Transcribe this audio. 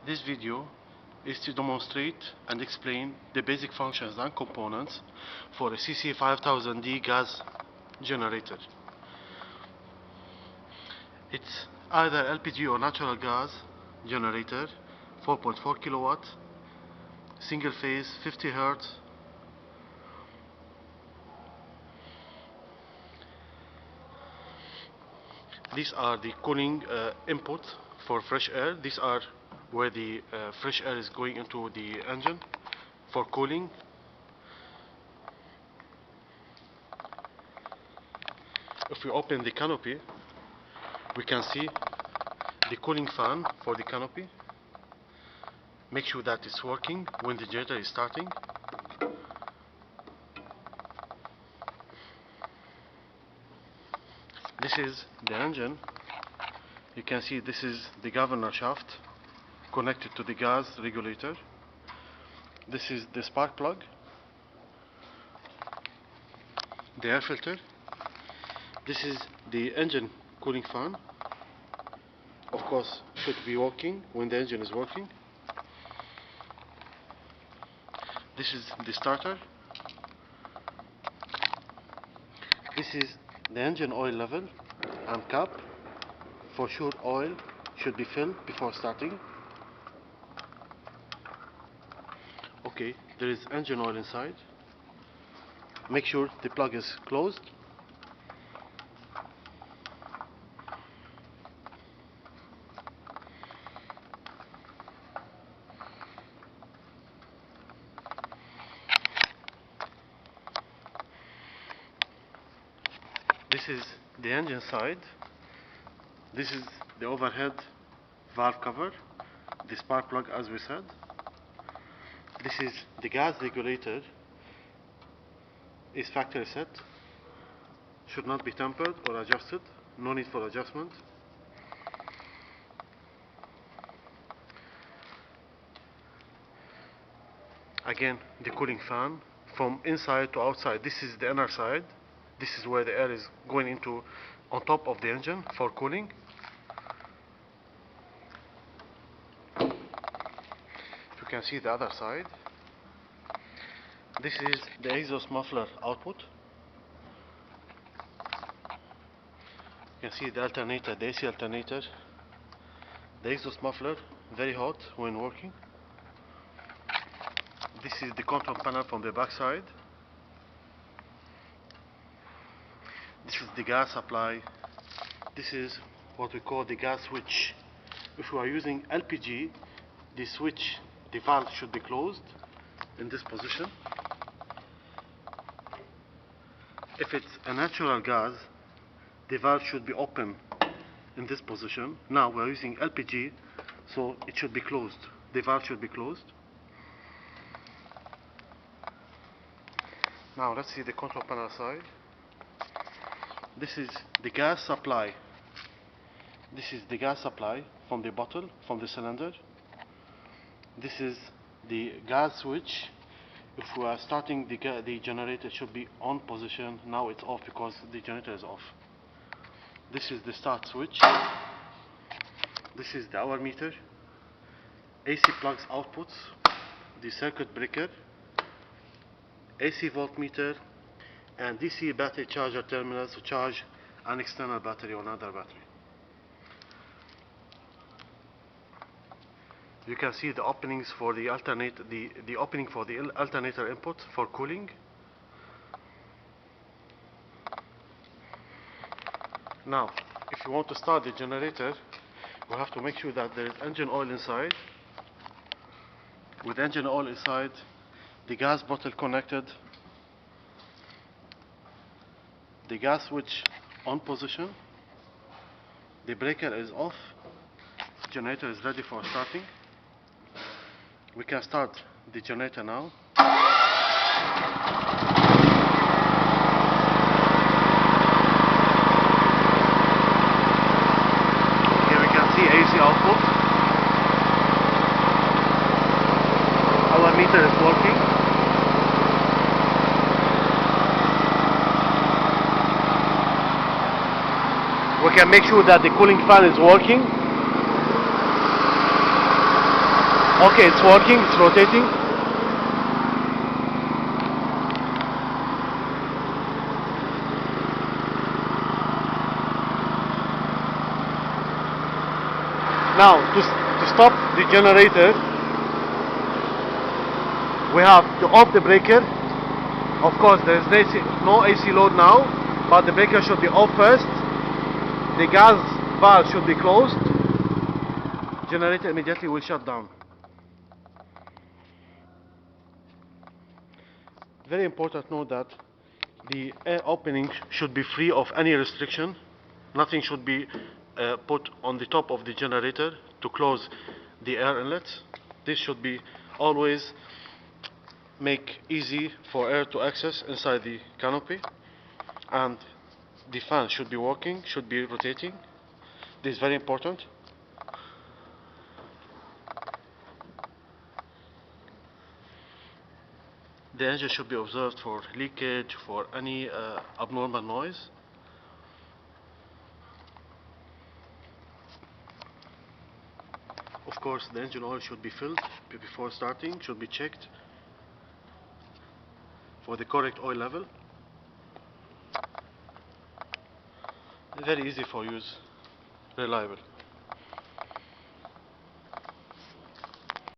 This video is to demonstrate and explain the basic functions and components for a CC5000D gas generator. It's either LPG or natural gas generator, 4.4 kilowatt, single phase, 50 Hertz. These are the cooling input for fresh air. These are where the fresh air is going into the engine for cooling. If we open the canopy, we can see the cooling fan for the canopy. Make sure that it's working when the generator is starting. This is the engine. You can see this is the governor shaft connected to the gas regulator. This is the spark plug, the air filter. This is the engine cooling fan. Of course, should be working when the engine is working. This is the starter. This is the engine oil level and cap. For sure, oil should be filled before starting. Okay, there is engine oil inside. Make sure the plug is closed. This is the engine side. This is the overhead valve cover, the spark plug as we said. This is the gas regulator. Is factory set. Should not be tempered or adjusted. No need for adjustment. Again, the cooling fan from inside to outside. This is the inner side. This is where the air is going into on top of the engine for cooling. You can see the other side. This is the exhaust muffler output. You can see the alternator, the AC alternator. The exhaust muffler, very hot when working. This is the control panel from the back side. This is the gas supply. This is what we call the gas switch. If we are using LPG, the switch, the valve should be closed in this position. If it's a natural gas, the valve should be open in this position. Now we are using LPG, so it should be closed. The valve should be closed. Now let's see the control panel side. This is the gas supply. This is the gas supply from the bottle, from the cylinder. This is the gas switch. If we are starting the generator, should be on position. Now it's off because the generator is off. This is the start switch. This is the hour meter. AC plugs outputs. The circuit breaker. AC voltmeter. And DC battery charger terminals to charge an external battery or another battery. You can see the openings for the alternator, the opening for the alternator input for cooling. Now, if you want to start the generator, we have to make sure that there is engine oil inside. With engine oil inside, the gas bottle connected, the gas switch on position, the breaker is off, generator is ready for starting. We can start the generator now. Here we can see AC output. Our meter is working. We can make sure that the cooling fan is working. Okay, it's working, it's rotating. Now, to stop the generator, we have to off the breaker. Of course, there is no AC load now, but the breaker should be off first. The gas valve should be closed. Generator immediately will shut down. Very important note that the air opening should be free of any restriction. Nothing should be put on the top of the generator to close the air inlets. This should be always make easy for air to access inside the canopy, and the fan should be working, should be rotating. This is very important. The engine should be observed for leakage, for any abnormal noise. Of course, the engine oil should be filled before starting, should be checked for the correct oil level. Very easy for use, reliable.